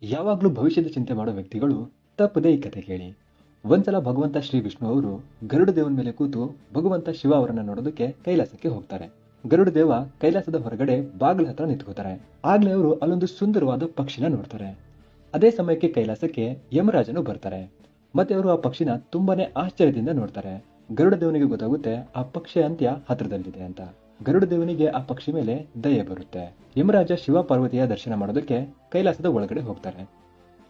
ಯಾವಾಗ್ಲೂ ಭವಿಷ್ಯದ ಚಿಂತೆ ಮಾಡೋ ವ್ಯಕ್ತಿಗಳು ತಪ್ಪದೇ ಈ ಕತೆ ಕೇಳಿ. ಒಂದ್ಸಲ ಭಗವಂತ ಶ್ರೀ ವಿಷ್ಣು ಅವರು ಗರುಡ ದೇವನ ಮೇಲೆ ಕೂತು ಭಗವಂತ ಶಿವ ಅವರನ್ನ ನೋಡೋದಕ್ಕೆ ಕೈಲಾಸಕ್ಕೆ ಹೋಗ್ತಾರೆ. ಗರುಡ ದೇವ ಕೈಲಾಸದ ಹೊರಗಡೆ ಬಾಗಿಲ ಹತ್ರ ನಿಂತ್ಕೋತಾರೆ. ಆಗ್ಲೇ ಅವರು ಅಲ್ಲೊಂದು ಸುಂದರವಾದ ಪಕ್ಷಿನ ನೋಡ್ತಾರೆ. ಅದೇ ಸಮಯಕ್ಕೆ ಕೈಲಾಸಕ್ಕೆ ಯಮರಾಜನು ಬರ್ತಾರೆ. ಮತ್ತೆ ಅವರು ಆ ಪಕ್ಷಿನ ತುಂಬಾನೇ ಆಶ್ಚರ್ಯದಿಂದ ನೋಡ್ತಾರೆ. ಗರುಡ ದೇವನಿಗೆ ಗೊತ್ತಾಗುತ್ತೆ ಆ ಪಕ್ಷಿಯ ಅಂತ್ಯ ಹತ್ರದಲ್ಲಿದೆ ಅಂತ. ಗರುಡ ದೇವನಿಗೆ ಆ ಪಕ್ಷಿ ಮೇಲೆ ದಯೆ ಬರುತ್ತೆ. ಯಮರಾಜ ಶಿವ ಪಾರ್ವತಿಯ ದರ್ಶನ ಮಾಡೋದಕ್ಕೆ ಕೈಲಾಸದ ಒಳಗಡೆ ಹೋಗ್ತಾರೆ.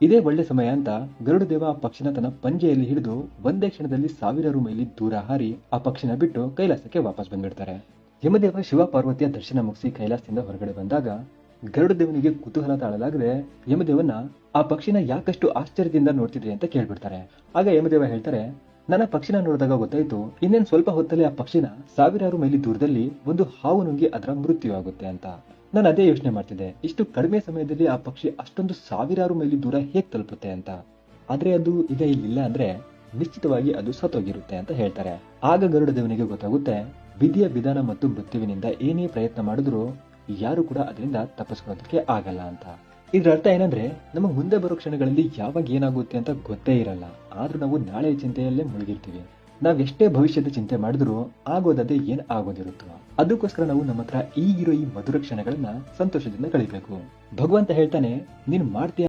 ಇದೇ ಒಳ್ಳೆ ಸಮಯ ಅಂತ ಗರುಡ ದೇವ ಆ ಪಕ್ಷಿನ ತನ್ನ ಪಂಜೆಯಲ್ಲಿ ಹಿಡಿದು ಒಂದೇ ಕ್ಷಣದಲ್ಲಿ ಸಾವಿರಾರು ಮೈಲಿ ದೂರ ಹಾರಿ ಆ ಪಕ್ಷಿನ ಬಿಟ್ಟು ಕೈಲಾಸಕ್ಕೆ ವಾಪಸ್ ಬಂದ್ಬಿಡ್ತಾರೆ. ಯಮದೇವ ಶಿವ ಪಾರ್ವತಿಯ ದರ್ಶನ ಮುಗಿಸಿ ಕೈಲಾಸದಿಂದ ಹೊರಗಡೆ ಬಂದಾಗ ಗರುಡ ದೇವನಿಗೆ ಕುತೂಹಲ ತಾಳಲಾಗದೆ ಯಮದೇವನ ಆ ಪಕ್ಷಿನ ಯಾಕಷ್ಟು ಆಶ್ಚರ್ಯದಿಂದ ನೋಡ್ತಿದ್ರಿ ಅಂತ ಕೇಳ್ಬಿಡ್ತಾರೆ. ಆಗ ಯಮದೇವ ಹೇಳ್ತಾರೆ, ನನ್ನ ಪಕ್ಷಿನ ನೋಡಿದಾಗ ಗೊತ್ತಾಯ್ತು, ಇನ್ನೇನು ಸ್ವಲ್ಪ ಹೊತ್ತಲ್ಲಿ ಆ ಪಕ್ಷಿನ ಸಾವಿರಾರು ಮೈಲಿ ದೂರದಲ್ಲಿ ಒಂದು ಹಾವು ನುಂಗಿ ಅದರ ಮೃತ್ಯು ಆಗುತ್ತೆ ಅಂತ. ನಾನು ಅದೇ ಯೋಚನೆ ಮಾಡ್ತಿದ್ದೆ, ಇಷ್ಟು ಕಡಿಮೆ ಸಮಯದಲ್ಲಿ ಆ ಪಕ್ಷಿ ಅಷ್ಟೊಂದು ಸಾವಿರಾರು ಮೈಲಿ ದೂರ ಹೇಗ್ ತಲುಪುತ್ತೆ ಅಂತ. ಆದ್ರೆ ಅದು ಈಗ ಇಲ್ಲಿಲ್ಲ ಅಂದ್ರೆ ನಿಶ್ಚಿತವಾಗಿ ಅದು ಸತ್ತೋಗಿರುತ್ತೆ ಅಂತ ಹೇಳ್ತಾರೆ. ಆಗ ಗರುಡ ದೇವನಿಗೆ ಗೊತ್ತಾಗುತ್ತೆ, ವಿಧಿಯ ವಿಧಾನ ಮತ್ತು ಮೃತ್ಯುವಿನಿಂದ ಏನೇ ಪ್ರಯತ್ನ ಮಾಡಿದ್ರು ಯಾರು ಕೂಡ ಅದರಿಂದ ತಪ್ಪಿಸ್ಕೊಳ್ಳೋದಕ್ಕೆ ಆಗಲ್ಲ ಅಂತ. ಇದ್ರ ಅರ್ಥ ಏನಂದ್ರೆ, ನಮ್ಮ ಮುಂದೆ ಬರೋ ಕ್ಷಣಗಳಲ್ಲಿ ಯಾವಾಗ ಏನಾಗುತ್ತೆ ಅಂತ ಗೊತ್ತೇ ಇರಲ್ಲ. ಆದ್ರೂ ನಾವು ನಾಳೆ ಚಿಂತೆಯಲ್ಲೇ ಮುಳುಗಿರ್ತೀವಿ. ನಾವೆಷ್ಟೇ ಭವಿಷ್ಯದ ಚಿಂತೆ ಮಾಡಿದ್ರು ಆಗೋದದೇ ಏನ್ ಆಗೋದಿರುತ್ತೋ. ಅದಕ್ಕೋಸ್ಕರ ನಾವು ನಮ್ಮ ಹತ್ರ ಈಗಿರೋ ಈ ಮಧುರ ಕ್ಷಣಗಳನ್ನ ಸಂತೋಷದಿಂದ ಕಳಿಬೇಕು. ಭಗವಂತ ಹೇಳ್ತಾನೆ, ನೀನ್ ಮಾಡ್ತೀಯ